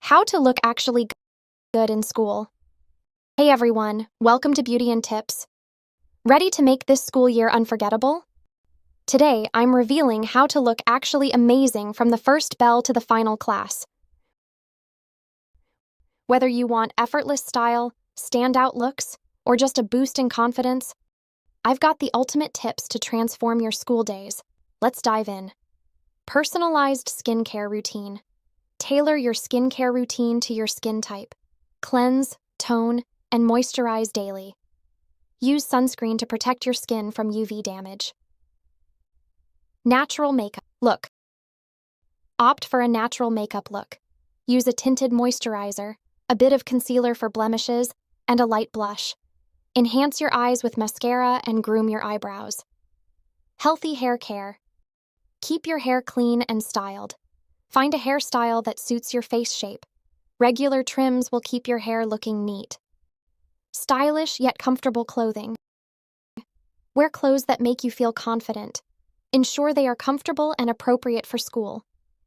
How to look actually good in school. Hey everyone, welcome to Beauty and Tips. Ready to make this school year unforgettable? Today, I'm revealing how to look actually amazing from the first bell to the final class. Whether you want effortless style, standout looks, or just a boost in confidence, I've got the ultimate tips to transform your school days. Let's dive in. Personalized skincare routine. Tailor your skincare routine to your skin type. Cleanse, tone, and moisturize daily. Use sunscreen to protect your skin from UV damage. Natural makeup look. Opt for a natural makeup look. Use a tinted moisturizer, a bit of concealer for blemishes, and a light blush. Enhance your eyes with mascara and groom your eyebrows. Healthy hair care. Keep your hair clean and styled. Find a hairstyle that suits your face shape. Regular trims will keep your hair looking neat. Stylish yet comfortable clothing. Wear clothes that make you feel confident. Ensure they are comfortable and appropriate for school.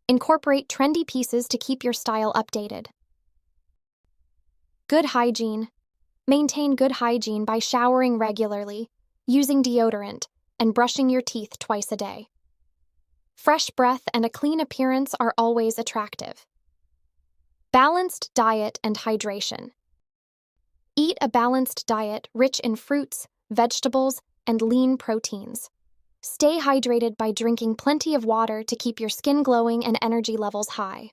Incorporate trendy pieces to keep your style updated. Good hygiene. Maintain good hygiene by showering regularly, using deodorant, and brushing your teeth twice a day. Fresh breath and a clean appearance are always attractive. Balanced diet and hydration. Eat a balanced diet rich in fruits, vegetables, and lean proteins. Stay hydrated by drinking plenty of water to keep your skin glowing and energy levels high.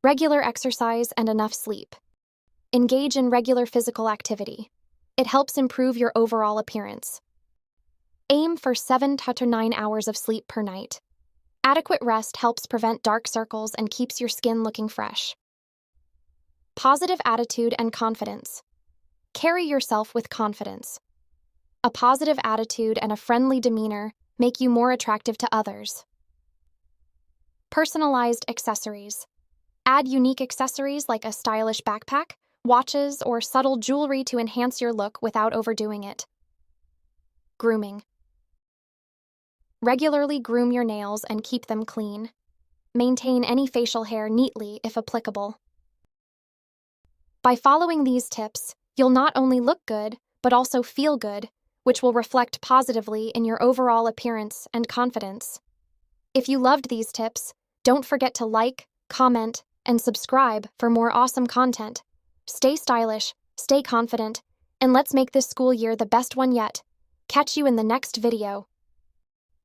Regular exercise and enough sleep. Engage in regular physical activity. It helps improve your overall appearance. Aim for 7 to 9 hours of sleep per night. Adequate rest helps prevent dark circles and keeps your skin looking fresh. Positive attitude and confidence. Carry yourself with confidence. A positive attitude and a friendly demeanor make you more attractive to others. Personalized accessories. Add unique accessories like a stylish backpack, watches, or subtle jewelry to enhance your look without overdoing it. Grooming. Regularly groom your nails and keep them clean. Maintain any facial hair neatly if applicable. By following these tips, you'll not only look good, but also feel good, which will reflect positively in your overall appearance and confidence. If you loved these tips, don't forget to like, comment, and subscribe for more awesome content. Stay stylish, stay confident, and let's make this school year the best one yet. Catch you in the next video.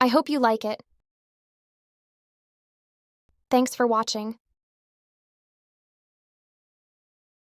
I hope you like it. Thanks for watching.